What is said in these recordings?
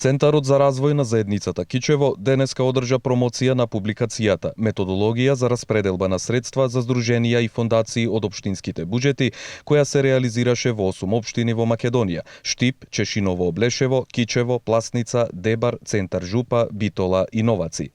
Центарот за развој на заедницата Кичево денеска одржа промоција на публикацијата Методологија за распределба на средства за здруженија и фондации од општинските буџети, која се реализираше во 8 општини во Македонија: Штип, Чешиново, Облешево, Кичево, Пласница, Дебар, Центар Жупа, Битола и Новаци.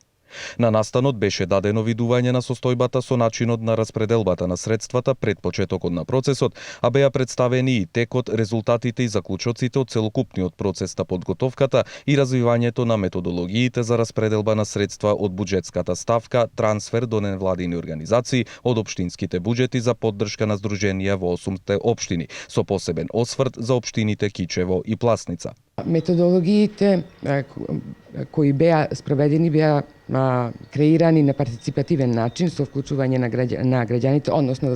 На настанот беше дадено видување на состојбата со начинот на распределбата на средствата пред почетокот на процесот, а беа представени и текот, резултатите и заклучоците од целокупниот процес на подготовката и развивањето на методологиите за распределба на средства од буџетската ставка, трансфер до невладини организации од општинските буџети за поддршка на здруженија во 8 општини, со посебен осврт за општините Кичево и Пласница. Методологиите кои беа спроведени беа креирани на партиципативен начин со вклучување на граѓаните, односно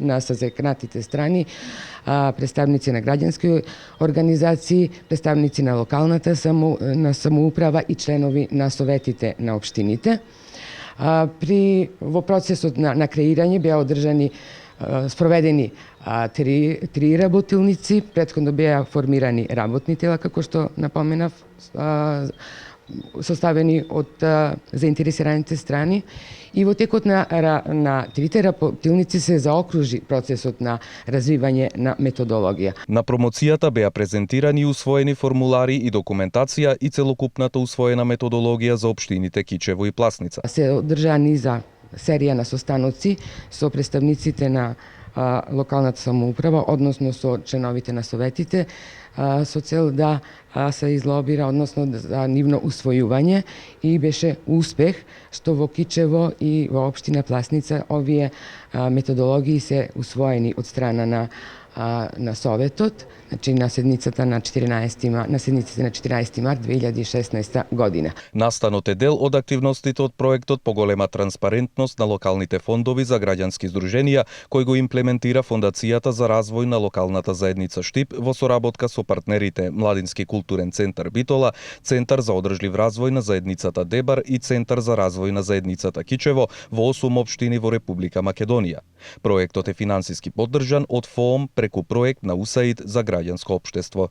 на засекнатите страни, представници на граѓански организации, представници на локалната самоуправа и членови на советите на општините. Во процесот на креирање беа одржани спроведени три работилници, претходно беа формирани работни тела, како што напоменав, составени од заинтересираните страни, и во текот на трите работилници се заокружи процесот на развивање на методологија. На промоцијата беа презентирани и усвоени формулари и документација и целокупната усвоена методологија за општините Кичево и Пласница. Се одржани за серија на состаноци со представниците на локалната самоуправа, односно со членовите на советите, со цел да се излобира, односно за нивно усвојување, и беше успех што во Кичево и во општина Пласница овие методологии се усвоени од страна на Советот, значи на седницата на 14 март 2016 година. Настанот е дел од активностите од проектот Поголема транспарентност на локалните фондови за граѓански здруженија, кој го имплементира Фондацијата за развој на локалната заедница Штип во соработка со партнерите Младински културен центар Битола, Центар за одржлив развој на заедницата Дебар и Центар за развој на заедницата Кичево во 8 општини во Република Македонија. Проектот е финансиски поддржан од ФООМ преку проект на УСАИД за граѓанско општество.